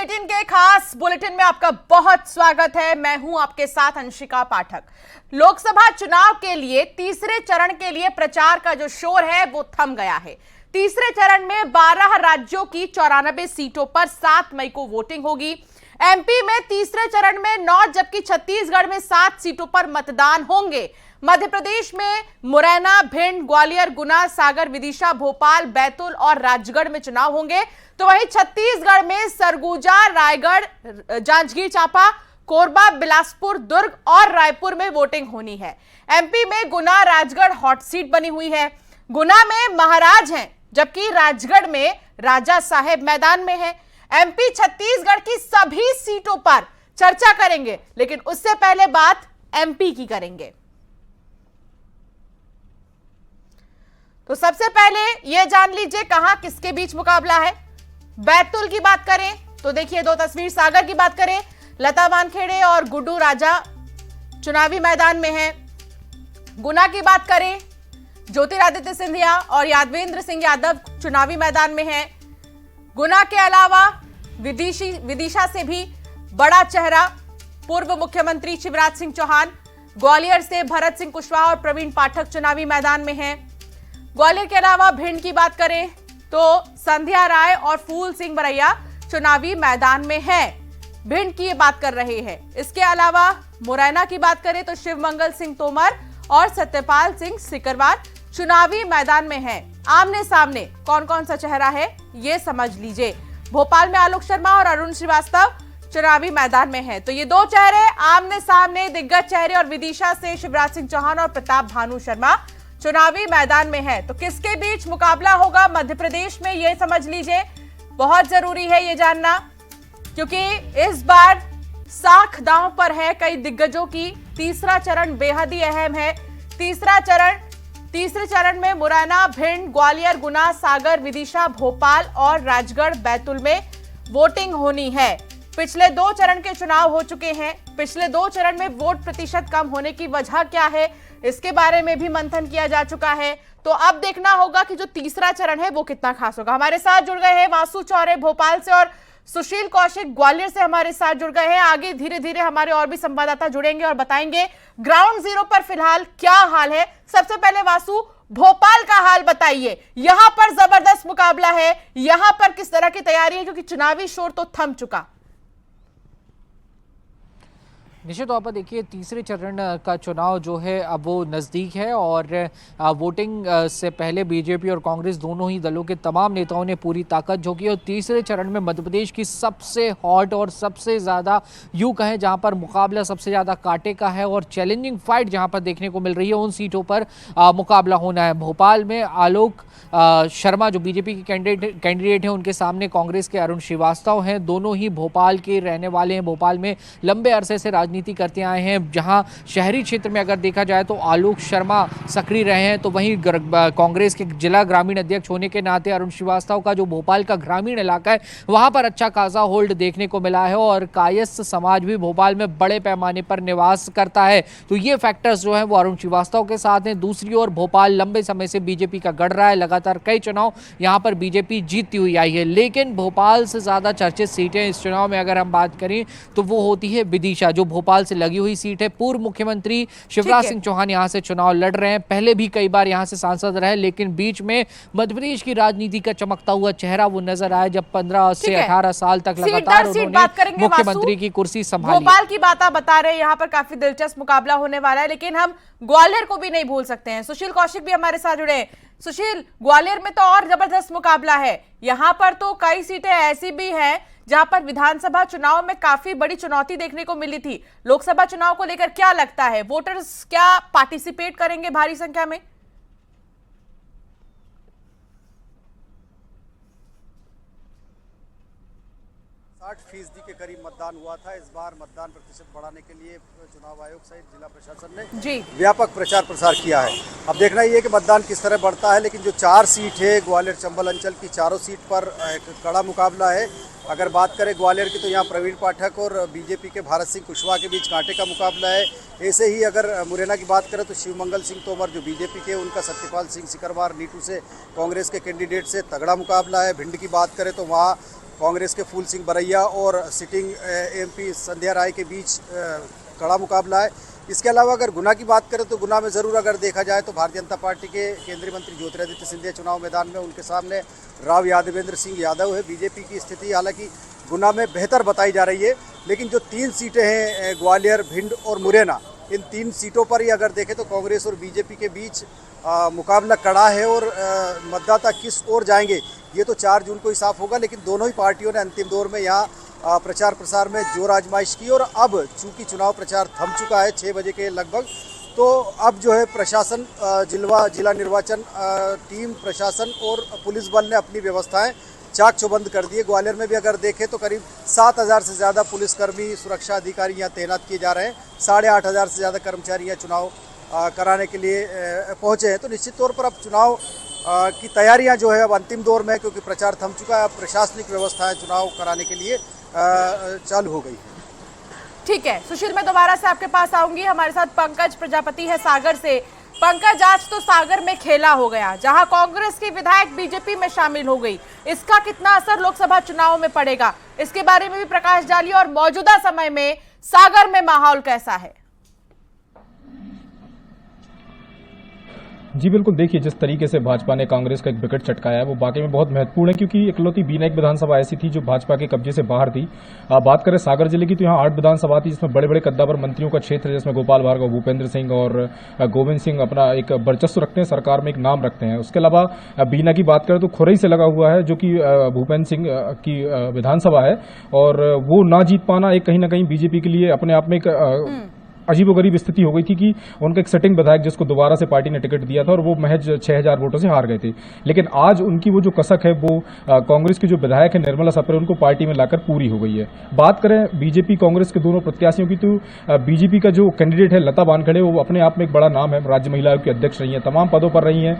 18 के खास बुलेटिन में आपका बहुत स्वागत है। मैं हूं आपके साथ अंशिका पाठक। लोकसभा चुनाव के लिए तीसरे चरण के लिए प्रचार का जो शोर है वो थम गया है। तीसरे चरण में 12 राज्यों की 94 सीटों पर 7 मई को वोटिंग होगी। एमपी में तीसरे चरण में 9 जबकि छत्तीसगढ़ में 7 सीटों पर मतदान होंगे। मध्य प्रदेश में मुरैना, भिंड, ग्वालियर, गुना, सागर, विदिशा, भोपाल, बैतूल और राजगढ़ में चुनाव होंगे। तो वहीं छत्तीसगढ़ में सरगुजा, रायगढ़, जांजगीर चांपा, कोरबा, बिलासपुर, दुर्ग और रायपुर में वोटिंग होनी है। एमपी में गुना, राजगढ़ हॉट सीट बनी हुई है। गुना में महाराज हैं जबकि राजगढ़ में राजा साहेब मैदान में है। एमपी छत्तीसगढ़ की सभी सीटों पर चर्चा करेंगे, लेकिन उससे पहले बात एमपी की करेंगे। तो सबसे पहले यह जान लीजिए कहां किसके बीच मुकाबला है। बैतूल की बात करें तो देखिए 2 तस्वीर। सागर की बात करें, लता वानखेड़े और गुड्डू राजा चुनावी मैदान में हैं। गुना की बात करें, ज्योतिरादित्य सिंधिया और यादवेंद्र सिंह यादव चुनावी मैदान में हैं। गुना के अलावा विदिशा से भी बड़ा चेहरा पूर्व मुख्यमंत्री शिवराज सिंह चौहान, ग्वालियर से भरत सिंह कुशवाहा और प्रवीण पाठक चुनावी मैदान में हैं। ग्वालियर के अलावा भिंड की बात करें तो संध्या राय और फूल सिंह बरैया चुनावी मैदान में हैं। भिंड की बात कर रहे हैं। इसके अलावा मुरैना की बात करें तो शिवमंगल सिंह तोमर और सत्यपाल सिंह सिकरवार चुनावी मैदान में हैं। आमने सामने कौन कौन सा चेहरा है ये समझ लीजिए। भोपाल में आलोक शर्मा और अरुण श्रीवास्तव चुनावी मैदान में हैं। तो ये 2 चेहरे आमने सामने, दिग्गज चेहरे, और विदिशा से शिवराज सिंह चौहान और प्रताप भानु शर्मा चुनावी मैदान में है। तो किसके बीच मुकाबला होगा मध्य प्रदेश में ये समझ लीजिए। बहुत जरूरी है ये जानना, क्योंकि इस बार साख दांव पर है कई दिग्गजों की। तीसरा चरण बेहद ही अहम है। तीसरे चरण में मुरैना, भिंड, ग्वालियर, गुना, सागर, विदिशा, भोपाल और राजगढ़, बैतूल में वोटिंग होनी है। पिछले 2 चरण के चुनाव हो चुके हैं। पिछले 2 चरण में वोट प्रतिशत कम होने की वजह क्या है, इसके बारे में भी मंथन किया जा चुका है। तो अब देखना होगा कि जो तीसरा चरण है वो कितना खास होगा। हमारे साथ जुड़ गए हैं वासु चौरे भोपाल से और सुशील कौशिक ग्वालियर से हमारे साथ जुड़ गए हैं। आगे धीरे धीरे हमारे और भी संवाददाता जुड़ेंगे और बताएंगे ग्राउंड जीरो पर फिलहाल क्या हाल है। सबसे पहले वासु, भोपाल का हाल बताइए। यहां पर जबरदस्त मुकाबला है, यहां पर किस तरह की तैयारी है, क्योंकि चुनावी शोर तो थम चुका। निश्चित तौर पर देखिए तीसरे चरण का चुनाव जो है अब वो नज़दीक है और वोटिंग से पहले बीजेपी और कांग्रेस दोनों ही दलों के तमाम नेताओं ने पूरी ताकत झोंकी। और तीसरे चरण में मध्य प्रदेश की सबसे हॉट और सबसे ज़्यादा यूँ कहें जहां पर मुकाबला सबसे ज़्यादा कांटे का है और चैलेंजिंग फाइट जहां पर देखने को मिल रही है, उन सीटों पर मुकाबला होना है। भोपाल में आलोक शर्मा जो बीजेपी के कैंडिडेट हैं, उनके सामने कांग्रेस के अरुण श्रीवास्तव हैं। दोनों ही भोपाल के रहने वाले हैं, भोपाल में लंबे अरसे से राजनीति करते आए हैं। जहां शहरी क्षेत्र में अगर देखा जाए तो आलोक शर्मा सक्रिय रहे हैं, तो वहीं कांग्रेस के जिला ग्रामीण अध्यक्ष होने के नाते अरुण श्रीवास्तव का जो भोपाल का ग्रामीण इलाका है वहां पर अच्छा खासा होल्ड देखने को मिला है और कायस्थ समाज भी भोपाल में बड़े पैमाने पर निवास करता है। तो ये फैक्टर्स जो है वो अरुण श्रीवास्तव के साथ हैं। दूसरी ओर भोपाल लंबे समय से बीजेपी का गढ़ रहा है, लगातार कई चुनाव यहां पर बीजेपी जीतती हुई आई है। लेकिन भोपाल से ज्यादा चर्चित सीटें इस चुनाव में अगर हम बात करें तो वो होती है विदिशा, जो भोपाल से लगी हुई सीट है। पूर्व मुख्यमंत्री शिवराज सिंह चौहान यहां से चुनाव लड़ रहे हैं, पहले भी कई बार यहां से सांसद रहे, लेकिन बीच में मध्य प्रदेश की राजनीति का चमकता हुआ चेहरा वो नजर आया जब 15 से 18 साल तक लगातार उन्होंने मुख्यमंत्री की कुर्सी संभाली। भोपाल की बात आप बता रहे हैं, यहाँ पर काफी दिलचस्प मुकाबला होने वाला है, लेकिन हम ग्वालियर को भी नहीं भूल सकते हैं। सुशील कौशिक भी हमारे साथ जुड़े हैं। सुशील, ग्वालियर में तो और जबरदस्त मुकाबला है। यहाँ पर तो कई सीटें ऐसी भी हैं जहां पर विधानसभा चुनाव में काफी बड़ी चुनौती देखने को मिली थी। लोकसभा चुनाव को लेकर क्या लगता है, वोटर्स क्या पार्टिसिपेट करेंगे भारी संख्या में? 60% के करीब मतदान हुआ था। इस बार मतदान प्रतिशत बढ़ाने के लिए चुनाव आयोग सहित जिला प्रशासन ने व्यापक प्रचार प्रसार किया है। अब देखना ये है कि मतदान किस तरह बढ़ता है, लेकिन जो 4 सीट है ग्वालियर चंबल अंचल की, चारों सीट पर एक कड़ा मुकाबला है। अगर बात करें ग्वालियर की तो यहाँ प्रवीण पाठक और बीजेपी के भारत सिंह कुशवाहा के बीच कांटे का मुकाबला है। ऐसे ही अगर मुरैना की बात करें तो शिवमंगल सिंह तोमर जो बीजेपी के, उनका सत्यपाल सिंह सिकरवार नीटू से कांग्रेस के कैंडिडेट से तगड़ा मुकाबला है। भिंड की बात करें तो वहाँ कांग्रेस के फूल सिंह बरैया और सिटिंग एमपी संध्या राय के बीच कड़ा मुकाबला है। इसके अलावा अगर गुना की बात करें तो गुना में ज़रूर अगर देखा जाए तो भारतीय जनता पार्टी के केंद्रीय मंत्री ज्योतिरादित्य सिंधिया चुनाव मैदान में, उनके सामने राव यादवेंद्र सिंह यादव है। बीजेपी की स्थिति हालांकि गुना में बेहतर बताई जा रही है, लेकिन जो 3 सीटें हैं ग्वालियर, भिंड और मुरैना, इन 3 सीटों पर ही अगर देखें तो कांग्रेस और बीजेपी के बीच मुकाबला कड़ा है। और मतदाता किस ओर जाएंगे ये तो 4 जून को ही साफ होगा, लेकिन दोनों ही पार्टियों ने अंतिम दौर में यहाँ प्रचार प्रसार में जोर आजमाइश की। और अब चूंकि चुनाव प्रचार थम चुका है 6 बजे के लगभग, तो अब जो है प्रशासन, जिला निर्वाचन टीम, प्रशासन और पुलिस बल ने अपनी व्यवस्थाएं चाक चौबंद कर दी है। ग्वालियर में भी अगर देखें तो करीब 7,000 से ज़्यादा पुलिसकर्मी, सुरक्षा अधिकारी यहाँ तैनात किए जा रहे हैं। 8,500 से ज़्यादा कर्मचारी यहाँ चुनाव कराने के लिए पहुँचे हैं। तो निश्चित तौर पर अब चुनाव की तैयारियां जो है अब अंतिम दौर में, क्योंकि प्रचार थम चुका है। अब प्रशासनिक व्यवस्थाएं चुनाव कराने के लिए चालू हो गई है। ठीक है सुशील, मैं दोबारा से आपके पास आऊंगी। हमारे साथ पंकज प्रजापति है सागर से। पंकज, आज तो सागर में खेला हो गया, जहां कांग्रेस की विधायक बीजेपी में शामिल हो गई। इसका कितना असर लोकसभा चुनाव में पड़ेगा, इसके बारे में भी प्रकाश डालिए। और मौजूदा समय में सागर में माहौल कैसा है? जी बिल्कुल, देखिए जिस तरीके से भाजपा ने कांग्रेस का एक विकेट चटकाया है वो वाकई में बहुत महत्वपूर्ण है, क्योंकि इकलौती बीना विधानसभा ऐसी थी जो भाजपा के कब्जे से बाहर थी। बात करें सागर जिले की तो यहाँ 8 विधानसभा थी, जिसमें बड़े बड़े कद्दावर मंत्रियों का क्षेत्र है, जिसमें गोपाल भार्गव, भूपेंद्र सिंह और गोविंद सिंह अपना एक वर्चस्व रखते हैं, सरकार में एक नाम रखते हैं। उसके अलावा बीना की बात करें तो खुरई से लगा हुआ है, जो कि भूपेंद्र सिंह की विधानसभा है, और वो ना जीत पाना एक कहीं ना कहीं बीजेपी के लिए अपने आप में एक अजीबोगरीब स्थिति हो गई थी कि उनका एक सिटिंग विधायक जिसको दोबारा से पार्टी ने टिकट दिया था और वो महज 6,000 वोटों से हार गए थे। लेकिन आज उनकी वो जो कसक है वो कांग्रेस की जो विधायक है निर्मला सप्रे, उनको पार्टी में लाकर पूरी हो गई है। बात करें बीजेपी कांग्रेस के दोनों प्रत्याशियों की तो बीजेपी का जो कैंडिडेट है लता वानखेड़े, वो अपने आप में एक बड़ा नाम है, राज्य महिला आयोग की अध्यक्ष रही है, तमाम पदों पर रही हैं।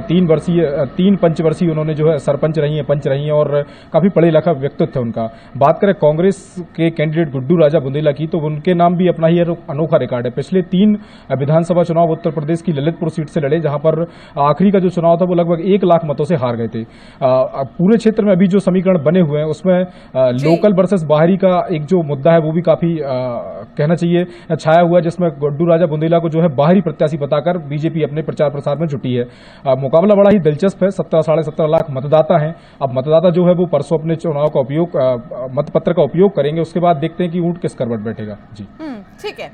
3 पंचवर्षीय उन्होंने जो है सरपंच रही है, पंच रही हैं, और काफी पढ़े लिखा व्यक्तित्व है उनका। बात करें कांग्रेस के कैंडिडेट गुड्डू राजा बुंदेला की, तो उनके नाम भी अपना ही अनोखा रिकॉर्ड है। पिछले 3 विधानसभा चुनाव उत्तर प्रदेश की ललितपुर सीट से लड़े, जहां पर आखिरी का जो चुनाव था वो लगभग 1 लाख मतों से हार गए थे। पूरे क्षेत्र में अभी जो समीकरण बने हुए हैं उसमें लोकल वर्सेस बाहरी का एक जो मुद्दा है वो भी काफी कहना चाहिए छाया हुआ है, जिसमें गुड्डू राजा बुंदेला को जो है बाहरी प्रत्याशी बताकर बीजेपी अपने प्रचार प्रसार में जुटी है। मुकाबला बड़ा ही दिलचस्प है, 17-17.5 लाख मतदाता हैं। अब मतदाता जो है वो परसों अपने चुनाव का उपयोग, मतपत्र का उपयोग करेंगे, उसके बाद देखते हैं कि ऊंट किस करवट बैठेगा। जी ठीक है,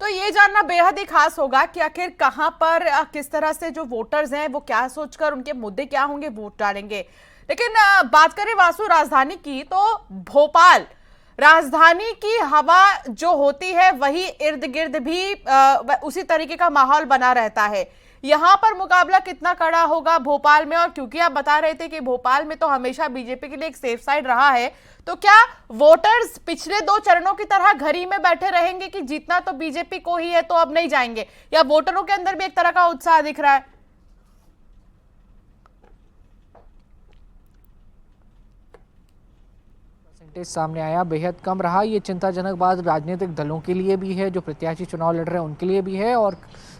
तो ये जानना बेहद ही खास होगा कि आखिर कहां पर किस तरह से जो वोटर्स हैं वो क्या सोचकर, उनके मुद्दे क्या होंगे, वोट डालेंगे। लेकिन बात करें वासु राजधानी की, तो भोपाल राजधानी की हवा जो होती है वही इर्द गिर्द भी उसी तरीके का माहौल बना रहता है। यहां पर मुकाबला कितना कड़ा होगा भोपाल में? और क्योंकि आप बता रहे थे कि भोपाल में तो हमेशा बीजेपी के लिए एक सेफ साइड रहा है, तो क्या वोटर्स पिछले 2 चरणों की तरह घर ही में बैठे रहेंगे कि जीतना तो बीजेपी को ही है तो अब नहीं जाएंगे, या वोटरों के अंदर भी एक तरह का उत्साह दिख रहा है? सामने आया बेहद कम रहा। ये चिंताजनक बात राजनीतिक दलों के लिए भी है, जो प्रत्याशी चुनाव लड़ रहे हैं उनके लिए भी है, और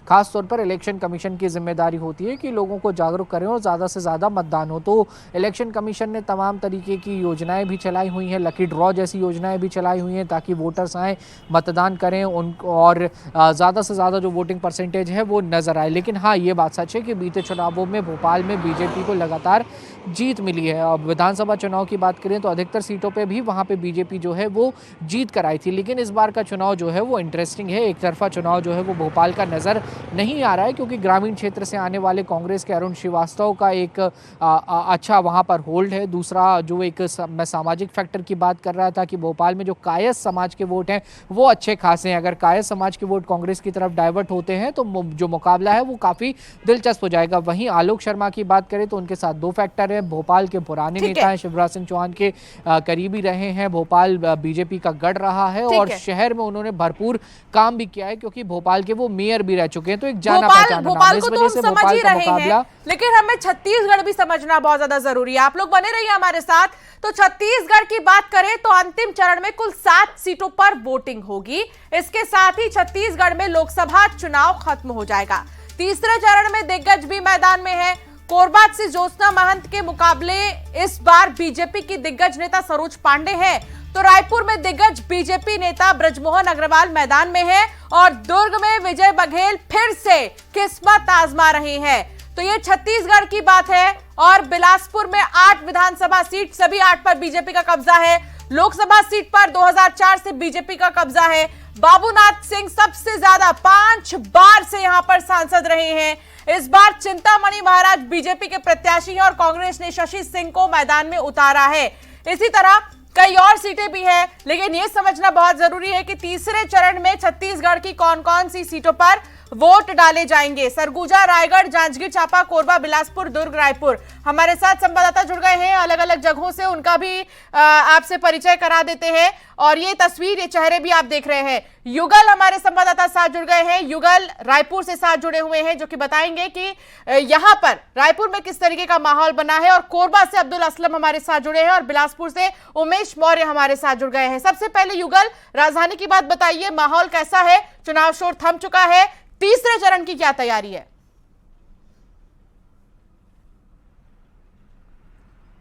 खास तौर पर इलेक्शन कमीशन की जिम्मेदारी होती है कि लोगों को जागरूक करें और ज़्यादा से ज़्यादा मतदान हो। तो इलेक्शन कमीशन ने तमाम तरीके की योजनाएं भी चलाई हुई हैं, लकी ड्रॉ जैसी योजनाएं भी चलाई हुई हैं, ताकि वोटर्स आएँ, मतदान करें और ज़्यादा से ज़्यादा जो वोटिंग परसेंटेज है वो नज़र आए। लेकिन हाँ, ये बात सच है कि बीते चुनावों में भोपाल में बीजेपी को लगातार जीत मिली है। अब विधानसभा चुनाव की बात करें तो अधिकतर सीटों पर भी वहाँ पर बीजेपी जो है वो जीत कर आई थी। लेकिन इस बार का चुनाव जो है वो इंटरेस्टिंग है। एक तरफा चुनाव जो है वो भोपाल का नज़र नहीं आ रहा है, क्योंकि ग्रामीण क्षेत्र से आने वाले कांग्रेस के अरुण श्रीवास्तव का एक अच्छा वहां पर होल्ड है। दूसरा जो एक मैं सामाजिक फैक्टर की बात कर रहा था कि भोपाल में जो कायस्थ समाज के वोट हैं वो अच्छे खासे हैं। अगर कायस्थ समाज के वोट कांग्रेस की तरफ डाइवर्ट होते हैं तो जो मुकाबला है वो काफी दिलचस्प हो जाएगा। वहीं आलोक शर्मा की बात करें तो उनके साथ 2 फैक्टर हैं। भोपाल के पुराने नेता हैं, शिवराज सिंह चौहान के करीबी रहे हैं, भोपाल बीजेपी का गढ़ रहा है, और शहर में उन्होंने भरपूर काम भी किया है, क्योंकि भोपाल के वो मेयर भी रह चुके चुके हैं, तो एक जाना पहचाना नाम है। इस भोपाल को वजह तो से हम समझ भोपाल ही का रहे मुकाबला, हैं, लेकिन हमें छत्तीसगढ़ भी समझना बहुत ज्यादा जरूरी है। आप लोग बने रहिए हमारे साथ। तो छत्तीसगढ़ की बात करें तो अंतिम चरण में कुल 7 सीटों पर वोटिंग होगी। इसके साथ ही छत्तीसगढ़ में लोकसभा चुनाव खत्म हो जाएगा। तीसरे चरण में दिग्गज भी मैदान में है। कोरबा से ज्योत्सना महंत के मुकाबले इस बार बीजेपी की दिग्गज नेता सरोज पांडे हैं, तो रायपुर में दिग्गज बीजेपी नेता बृजमोहन अग्रवाल मैदान में है और दुर्ग में विजय बघेल फिर से किस्मत आजमा रहे हैं। तो ये छत्तीसगढ़ की बात है। और बिलासपुर में 8 विधानसभा सीट, सभी 8 पर बीजेपी का कब्जा है। लोकसभा सीट पर 2004 से बीजेपी का कब्जा है। बाबूनाथ सिंह सबसे ज्यादा 5 बार से यहां पर सांसद रहे हैं। इस बार चिंतामणि महाराज बीजेपी के प्रत्याशी हैं और कांग्रेस ने शशि सिंह को मैदान में उतारा है। इसी तरह कई और सीटें भी हैं, लेकिन यह समझना बहुत जरूरी है कि तीसरे चरण में छत्तीसगढ़ की कौन कौन सी सीटों पर वोट डाले जाएंगे। सरगुजा, रायगढ़, जांजगीर चांपा, कोरबा, बिलासपुर, दुर्ग, रायपुर। हमारे साथ संवाददाता जुड़ गए हैं अलग अलग जगहों से, उनका भी आपसे परिचय करा देते हैं। और ये तस्वीर, ये चेहरे भी आप देख रहे हैं। युगल हमारे संवाददाता साथ जुड़ गए हैं। युगल रायपुर से साथ जुड़े हुए हैं, जो कि बताएंगे कि यहां पर रायपुर में किस तरीके का माहौल बना है। और कोरबा से अब्दुल असलम हमारे साथ जुड़े हैं और बिलासपुर से उमेश मौर्य हमारे साथ जुड़ गए हैं। सबसे पहले युगल, राजधानी की बात बताइए, माहौल कैसा है? चुनाव शोर थम चुका है, तीसरे चरण की क्या तैयारी है?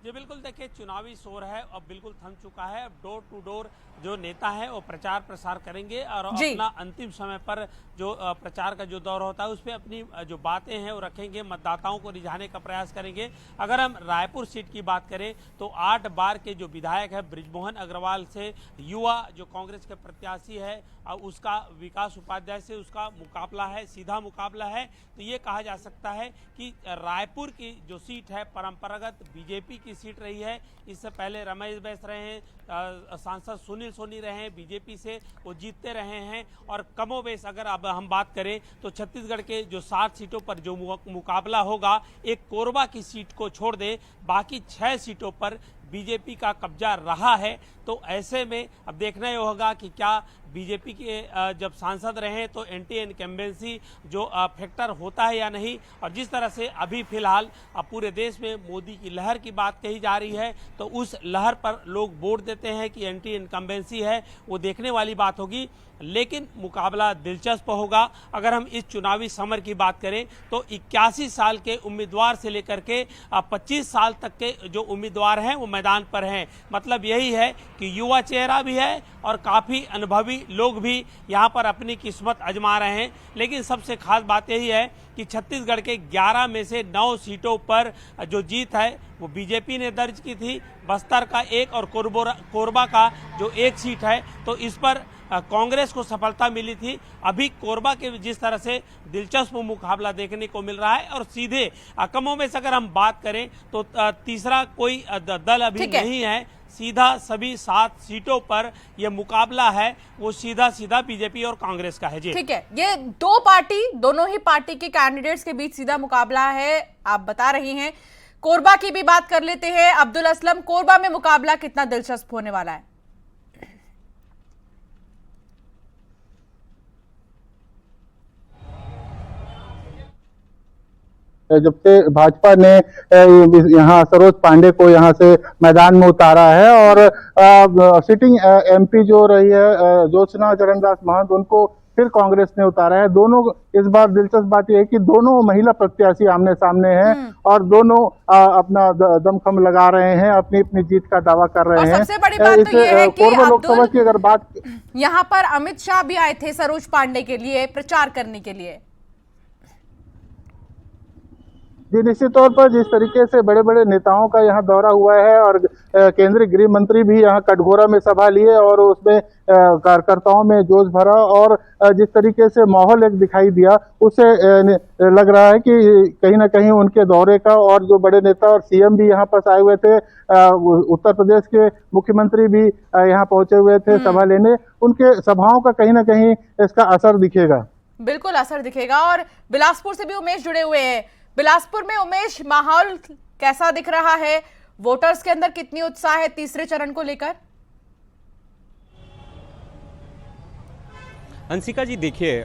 जी बिल्कुल, देखिए चुनावी शोर है अब बिल्कुल थम चुका है। अब डोर टू डोर जो नेता है वो प्रचार प्रसार करेंगे और अपना अंतिम समय पर जो प्रचार का जो दौर होता है उस पर अपनी जो बातें हैं वो रखेंगे, मतदाताओं को रिझाने का प्रयास करेंगे। अगर हम रायपुर सीट की बात करें तो 8 बार के जो विधायक है बृजमोहन अग्रवाल से युवा जो कांग्रेस के प्रत्याशी है उसका विकास उपाध्याय से उसका मुकाबला है, सीधा मुकाबला है। तो ये कहा जा सकता है कि रायपुर की जो सीट है परंपरागत बीजेपी की सीट रही है। इससे पहले रमेश बैस रहे हैं, सांसद सुनील सोनी रहे हैं बीजेपी से, वो जीतते रहे हैं। और कमोबेश अगर अब हम बात करें तो छत्तीसगढ़ के जो 7 सीटों पर जो मुकाबला होगा, एक कोरबा की सीट को छोड़ दे बाकी 6 सीटों पर बीजेपी का कब्जा रहा है। तो ऐसे में अब देखना ये होगा कि क्या बीजेपी के जब सांसद रहे तो एंटी इनकम्बेंसी जो फैक्टर होता है या नहीं। और जिस तरह से अभी फिलहाल अब पूरे देश में मोदी की लहर की बात कही जा रही है, तो उस लहर पर लोग वोट देते हैं कि एंटी इनकम्बेंसी है, वो देखने वाली बात होगी। लेकिन मुकाबला दिलचस्प होगा। अगर हम इस चुनावी समर की बात करें तो 81 साल के उम्मीदवार से लेकर के 25 साल तक के जो उम्मीदवार हैं वो मैदान पर हैं। मतलब यही है कि युवा चेहरा भी है और काफ़ी अनुभवी लोग भी यहाँ पर अपनी किस्मत आजमा रहे हैं। लेकिन सबसे खास बात यही है कि छत्तीसगढ़ के 11 में से 9 सीटों पर जो जीत है वो बीजेपी ने दर्ज की थी। बस्तर का 1 और कोरबा का जो 1 सीट है तो इस पर कांग्रेस को सफलता मिली थी। अभी कोरबा के जिस तरह से दिलचस्प मुकाबला देखने को मिल रहा है और सीधे कमों में से अगर हम बात करें तो तीसरा कोई दल अभी नहीं है। सीधा सभी 7 सीटों पर यह मुकाबला है वो सीधा सीधा बीजेपी और कांग्रेस का है। जी ठीक है, ये दोनों ही पार्टी के कैंडिडेट्स के बीच सीधा मुकाबला है, आप बता रही हैं। कोरबा की भी बात कर लेते हैं। अब्दुल असलम, कोरबा में मुकाबला कितना दिलचस्प होने वाला है? जब से भाजपा ने यहाँ सरोज पांडे को यहाँ से मैदान में उतारा है और सिटिंग एमपी जो रही है ज्योत्सना चरणदास महंत, उनको फिर कांग्रेस ने उतारा है। दोनों, इस बार दिलचस्प बात यह है कि दोनों महिला प्रत्याशी आमने सामने हैं और दोनों अपना दमखम लगा रहे हैं, अपनी अपनी जीत का दावा कर रहे हैं। सबसे बड़ी बात तो ये है कि कोरबा लोकसभा की अगर बात, यहाँ पर अमित शाह भी आए थे सरोज पांडे के लिए प्रचार करने के लिए। जी निश्चित तौर पर जिस तरीके से बड़े बड़े नेताओं का यहाँ दौरा हुआ है और केंद्रीय गृह मंत्री भी यहाँ कटघोरा में सभा लिए और उसमें कार्यकर्ताओं में जोश भरा और जिस तरीके से माहौल एक दिखाई दिया, उससे लग रहा है कि कहीं ना कहीं उनके दौरे का, और जो बड़े नेता और सीएम भी यहाँ पास आए हुए थे, उत्तर प्रदेश के मुख्यमंत्री भी यहाँ पहुंचे हुए थे सभा लेने, उनके सभाओं का कहीं ना कहीं इसका असर दिखेगा। बिल्कुल असर दिखेगा। और बिलासपुर से भी उमेश जुड़े हुए हैं। बिलासपुर में उमेश, माहौल कैसा दिख रहा है? वोटर्स के अंदर कितनी उत्साह है तीसरे चरण को लेकर? हंसिका जी देखिए,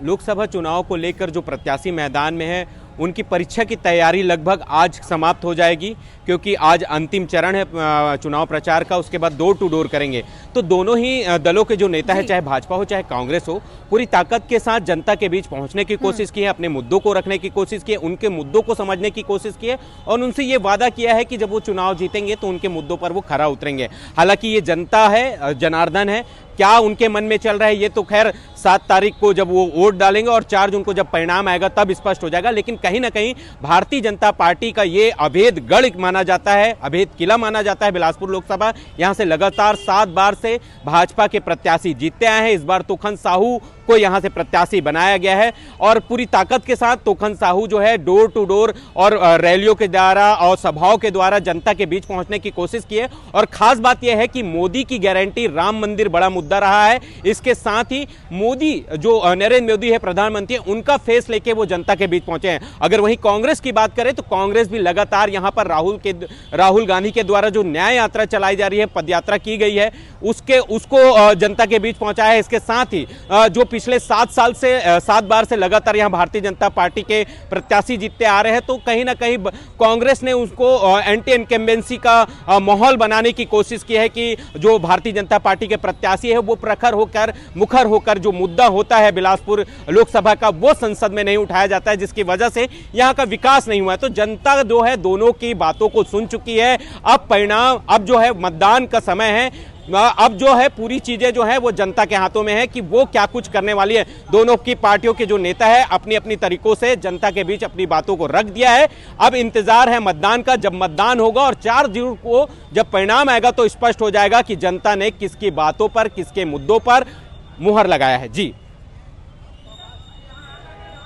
लोकसभा चुनाव को लेकर जो प्रत्याशी मैदान में है उनकी परीक्षा की तैयारी लगभग आज समाप्त हो जाएगी, क्योंकि आज अंतिम चरण है चुनाव प्रचार का। उसके बाद डोर टू डोर करेंगे। तो दोनों ही दलों के जो नेता है, चाहे भाजपा हो चाहे कांग्रेस हो, पूरी ताकत के साथ जनता के बीच पहुंचने की कोशिश की है, अपने मुद्दों को रखने की कोशिश की है, उनके मुद्दों को समझने की कोशिश की है और उनसे ये वादा किया है कि जब वो चुनाव जीतेंगे तो उनके मुद्दों पर वो खरा उतरेंगे। हालांकि ये जनता है, जनार्दन है, क्या उनके मन में चल रहा है ये तो खैर 7 तारीख को जब वो वोट डालेंगे और 4 जून को जब परिणाम आएगा तब स्पष्ट हो जाएगा। लेकिन कहीं ना कहीं भारतीय जनता पार्टी का ये अभेद गढ़ माना जाता है, अभेद किला माना जाता है बिलासपुर लोकसभा। यहां से लगातार 7 बार से भाजपा के प्रत्याशी जीतते आए हैं। इस बार तोखन साहू को यहां से प्रत्याशी बनाया गया है और पूरी ताकत के साथ तोखन साहू जो है डोर टू डोर और रैलियों के द्वारा और सभाओं के द्वारा जनता के बीच पहुंचने की कोशिश की है। और खास बात यह है कि मोदी की गारंटी, राम मंदिर बड़ा मुद्दा रहा है। इसके साथ ही मोदी जो नरेंद्र मोदी है प्रधानमंत्री, उनका फेस लेके वो जनता के बीच पहुंचे हैं। अगर वहीं कांग्रेस की बात करें तो कांग्रेस भी लगातार यहां पर राहुल गांधी के द्वारा जो न्याय यात्रा चलाई जा रही है, पदयात्रा की गई है, उसको जनता के बीच पहुंचाया है। इसके साथ ही जो पिछले 7 बार से लगातार यहां भारतीय जनता पार्टी के प्रत्याशी जीतते आ रहे हैं, तो कहीं ना कहीं कांग्रेस ने उसको एंटी इनकम्बेंसी का माहौल बनाने की कोशिश की है कि जो भारतीय जनता पार्टी के प्रत्याशी है वो प्रखर होकर, मुखर होकर जो मुद्दा होता है बिलासपुर लोकसभा का, वो संसद में नहीं उठाया जाता है, जिसकी वजह से यहां का विकास नहीं हुआ है। तो जनता जो है दोनों की बातों को सुन चुकी है। अब परिणाम, अब जो है मतदान का समय है, अब जो है पूरी चीजें जो है वो जनता के हाथों में है कि वो क्या कुछ करने वाली है। दोनों की पार्टियों के जो नेता है अपनी अपनी तरीकों से जनता के बीच अपनी बातों को रख दिया है। अब इंतजार है मतदान का। जब मतदान होगा और 4 जून को जब परिणाम आएगा तो स्पष्ट हो जाएगा कि जनता ने किसकी बातों पर, किसके मुद्दों पर मुहर लगाया है। जी,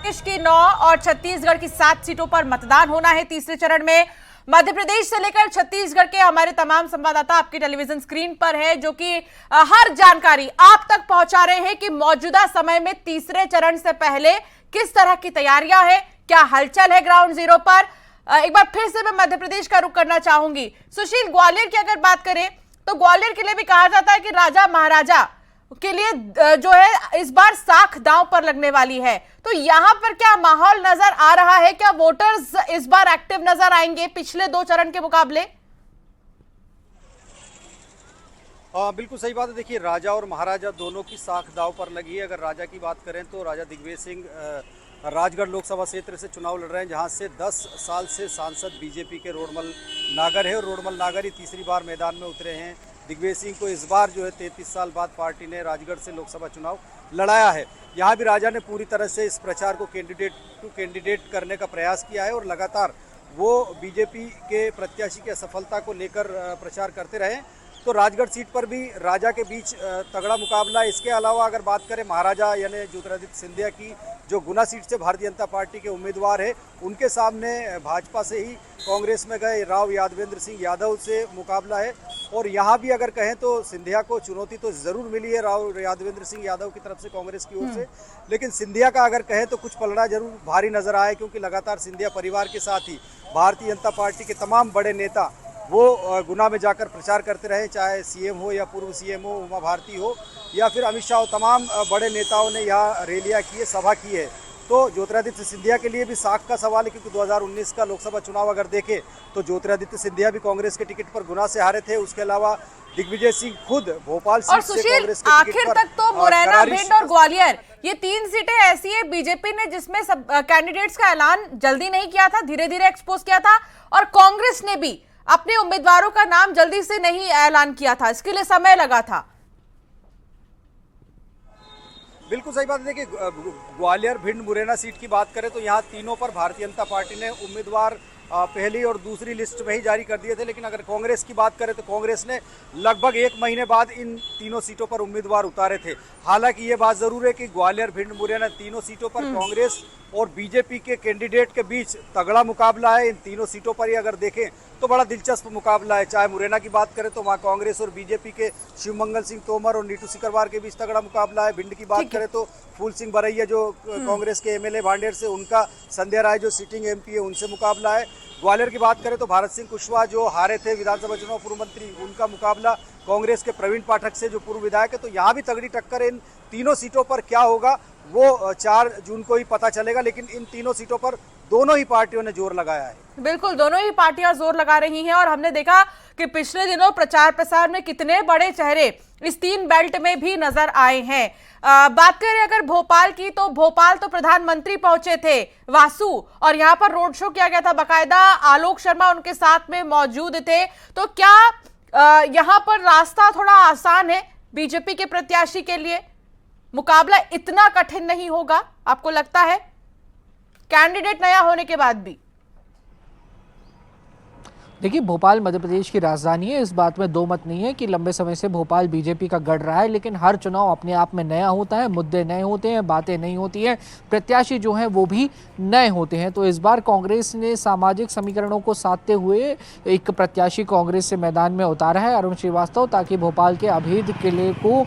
देश की 9 और छत्तीसगढ़ की 7 सीटों पर मतदान होना है तीसरे चरण में। मध्य प्रदेश से लेकर छत्तीसगढ़ के हमारे तमाम संवाददाता आपकी टेलीविजन स्क्रीन पर है, जो कि हर जानकारी आप तक पहुंचा रहे हैं कि मौजूदा समय में तीसरे चरण से पहले किस तरह की तैयारियां हैं, क्या हलचल है ग्राउंड जीरो पर। एक बार फिर से मैं मध्य प्रदेश का रुख करना चाहूंगी। सुशील, ग्वालियर की अगर बात करें तो ग्वालियर के लिए भी कहा जाता है कि राजा महाराजा के लिए जो है इस बार साख दांव पर लगने वाली है। तो यहां पर क्या माहौल नजर आ रहा है? क्या वोटर्स इस बार एक्टिव नजर आएंगे पिछले 2 चरण के मुकाबले? बिल्कुल सही बात है। देखिए, राजा और महाराजा दोनों की साख दांव पर लगी है। अगर राजा की बात करें तो राजा दिग्विजय सिंह राजगढ़ लोकसभा क्षेत्र से चुनाव लड़ रहे हैं, जहां से 10 साल से सांसद बीजेपी के रोडमल नागर है और रोडमल नागर ही तीसरी बार मैदान में उतरे हैं। दिग्विजय सिंह को इस बार जो है 33 साल बाद पार्टी ने राजगढ़ से लोकसभा चुनाव लड़ाया है। यहाँ भी राजा ने पूरी तरह से इस प्रचार को कैंडिडेट टू कैंडिडेट करने का प्रयास किया है और लगातार वो बीजेपी के प्रत्याशी की असफलता को लेकर प्रचार करते रहे। तो राजगढ़ सीट पर भी राजा के बीच तगड़ा मुकाबला। इसके अलावा अगर बात करें महाराजा यानी ज्योतिरादित्य सिंधिया की, जो गुना सीट से भारतीय जनता पार्टी के उम्मीदवार है, उनके सामने भाजपा से ही कांग्रेस में गए राव यादवेंद्र सिंह यादव से मुकाबला है। और यहाँ भी अगर कहें तो सिंधिया को चुनौती तो जरूर मिली है राव यादवेंद्र सिंह यादव की तरफ से कांग्रेस की ओर से, लेकिन सिंधिया का अगर कहें तो कुछ पलड़ा जरूर भारी नजर आए, क्योंकि लगातार सिंधिया परिवार के साथ ही भारतीय जनता पार्टी के तमाम बड़े नेता वो गुना में जाकर प्रचार करते रहे, चाहे सीएम हो या पूर्व सीएम हो, उमा भारती हो या फिर अमित शाह हो, तमाम बड़े नेताओं ने यहाँ रैलियाँ की है, सभा की है। तो ज्योतिरादित्य सिंधिया के लिए भी साख का सवाल है, क्योंकि 2019 का लोकसभा चुनाव अगर देखें तो ज्योतिरादित्य सिंधिया भी कांग्रेस के टिकट पर गुना से हारे थे। उसके अलावा दिग्विजय सिंह खुद भोपाल सीट से कांग्रेस के टिकट पर, आखिर तक तो मुरैना, भिंड और ग्वालियर ये 3 सीटें ऐसी है बीजेपी ने जिसमें सब कैंडिडेट्स का ऐलान जल्दी नहीं किया था, धीरे धीरे एक्सपोज किया था, और कांग्रेस ने भी अपने उम्मीदवारों का नाम जल्दी से नहीं ऐलान किया था, इसके लिए समय लगा था। बिल्कुल सही बात है। देखिए, ग्वालियर, भिंड, मुरैना सीट की बात करें तो यहाँ तीनों पर भारतीय जनता पार्टी ने उम्मीदवार पहली और दूसरी लिस्ट में ही जारी कर दिए थे, लेकिन अगर कांग्रेस की बात करें तो कांग्रेस ने लगभग 1 महीने बाद इन तीनों सीटों पर उम्मीदवार उतारे थे। हालांकि ये बात जरूर है कि ग्वालियर, भिंड, मुरैना तीनों सीटों पर कांग्रेस और बीजेपी के कैंडिडेट के बीच तगड़ा मुकाबला है। इन तीनों सीटों पर ही अगर देखें तो बड़ा दिलचस्प मुकाबला है। चाहे मुरैना की बात करें तो वहाँ कांग्रेस और बीजेपी के शिवमंगल सिंह तोमर और नीटू सिकरवार के बीच तगड़ा मुकाबला है। भिंड की बात करें तो फूल सिंह बरैया जो कांग्रेस के एमएलए भांडेर से, उनका संध्या राय जो सिटिंग एमपी है, उनसे मुकाबला है। ग्वालियर की बात करें तो भारत सिंह कुशवाहा जो हारे थे विधानसभा चुनाव, पूर्व मंत्री, उनका मुकाबला कांग्रेस के प्रवीण पाठक से जो पूर्व विधायक है। तो यहाँ भी तगड़ी टक्कर है इन तीनों सीटों पर क्या होगा वो 4 जून को ही पता चलेगा, लेकिन इन तीनों सीटों पर दोनों ही पार्टियों ने जोर लगाया है। बिल्कुल, दोनों ही पार्टियां जोर लगा रही हैं और हमने देखा कि पिछले दिनों प्रचार प्रसार में कितने बड़े चेहरे इस 3 बेल्ट में भी नजर आए हैं। बात करें अगर भोपाल की, तो भोपाल तो प्रधानमंत्री पहुंचे थे वासु, और यहां पर रोड शो किया गया था, बाकायदा आलोक शर्मा उनके साथ में मौजूद थे। तो क्या यहां पर रास्ता थोड़ा आसान है बीजेपी के प्रत्याशी के लिए? मुकाबला इतना कठिन नहीं होगा आपको लगता है, कैंडिडेट नया होने के बाद भी? देखिए, भोपाल मध्य प्रदेश की राजधानी है, इस बात में दो मत नहीं है कि लंबे समय से भोपाल बीजेपी का गढ़ रहा है, लेकिन हर चुनाव अपने आप में नया होता है, मुद्दे नए होते हैं, बातें नई होती हैं, प्रत्याशी जो हैं वो भी नए होते हैं। तो इस बार कांग्रेस ने सामाजिक समीकरणों को साधते हुए एक प्रत्याशी कांग्रेस से मैदान में उतारा है, अरुण श्रीवास्तव, ताकि भोपाल के अभेद किले को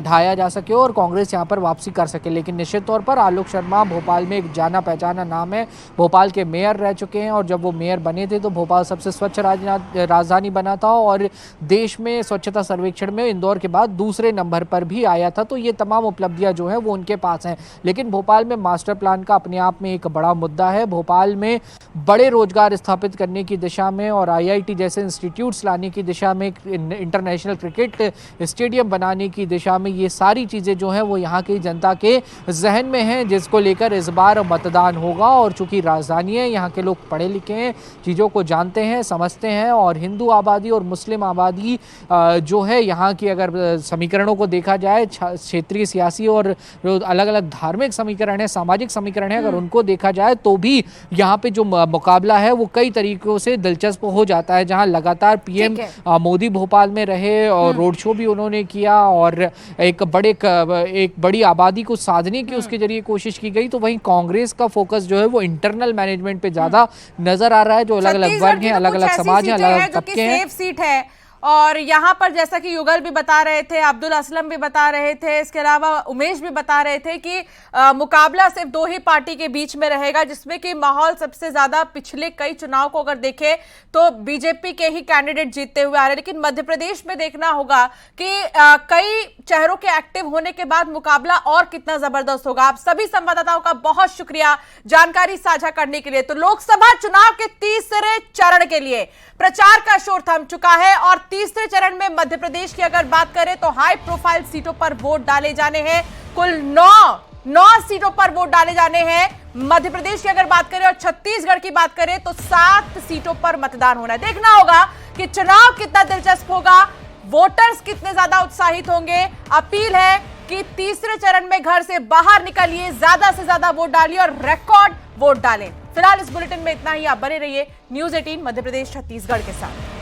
ढाया जा सके और कांग्रेस यहाँ पर वापसी कर सके। लेकिन निश्चित तौर पर आलोक शर्मा भोपाल में एक जाना पहचाना नाम है, भोपाल के मेयर रह चुके हैं, और जब वो मेयर बने थे तो भोपाल सबसे स्वच्छ राजधानी बना था और देश में स्वच्छता सर्वेक्षण में इंदौर के बाद दूसरे नंबर पर भी आया था। तो ये तमाम उपलब्धियां जो हैं वो उनके पास हैं। लेकिन भोपाल में मास्टर प्लान का अपने आप में एक बड़ा मुद्दा है। भोपाल में बड़े रोजगार स्थापित करने की दिशा में और IIT जैसे इंस्टीट्यूट्स लाने की दिशा में, इंटरनेशनल क्रिकेट स्टेडियम बनाने की दिशा में, ये सारी चीज़ें जो हैं वो यहाँ की जनता के जहन में हैं, जिसको लेकर इस बार मतदान होगा। और चूंकि राजधानी है, यहाँ के लोग पढ़े लिखे हैं, चीज़ों को जानते हैं, समझते हैं, और हिंदू आबादी और मुस्लिम आबादी जो है यहाँ की, अगर समीकरणों को देखा जाए, क्षेत्रीय सियासी और अलग अलग धार्मिक समीकरण है, सामाजिक समीकरण है, अगर उनको देखा जाए तो भी यहाँ पे जो मुकाबला है वो कई तरीकों से दिलचस्प हो जाता है। जहाँ लगातार PM मोदी भोपाल में रहे और रोड शो भी उन्होंने किया और एक बड़ी आबादी को साधने की उसके जरिए कोशिश की गई, तो वहीं कांग्रेस का फोकस जो है वो इंटरनल मैनेजमेंट पे ज्यादा नजर आ रहा है। जो अलग अलग वर्ग हैं, अलग अलग समाज हैं, अलग अलग तबके हैं, सेफ सीट है। और यहाँ पर जैसा कि युगल भी बता रहे थे, अब्दुल असलम भी बता रहे थे, इसके अलावा उमेश भी बता रहे थे कि मुकाबला सिर्फ 2 ही पार्टी के बीच में रहेगा, जिसमें कि माहौल सबसे ज्यादा पिछले कई चुनाव को अगर देखें तो बीजेपी के ही कैंडिडेट जीतते हुए आ रहे हैं। लेकिन मध्य प्रदेश में देखना होगा कि कई चेहरों के एक्टिव होने के बाद मुकाबला और कितना जबरदस्त होगा। आप सभी संवाददाताओं का बहुत शुक्रिया जानकारी साझा करने के लिए। तो लोकसभा चुनाव के तीसरे चरण के लिए प्रचार का शोर थम चुका है और तीसरे चरण में मध्य प्रदेश की अगर बात करें तो हाई प्रोफाइल सीटों पर वोट डाले जाने हैं। कुल 9 सीटों पर वोट डाले जाने हैं मध्य प्रदेश की अगर बात करें, और छत्तीसगढ़ की बात करें तो 7 सीटों पर मतदान होना है। देखना होगा कि चुनाव कितना दिलचस्प होगा, वोटर्स कितने ज्यादा उत्साहित होंगे। अपील है कि तीसरे चरण में घर से बाहर निकलिए, ज्यादा से ज्यादा वोट डालिए और रिकॉर्ड वोट डालें। फिलहाल इस बुलेटिन में इतना ही। आप बने रहिए न्यूज़ 18 मध्य प्रदेश छत्तीसगढ़ के साथ।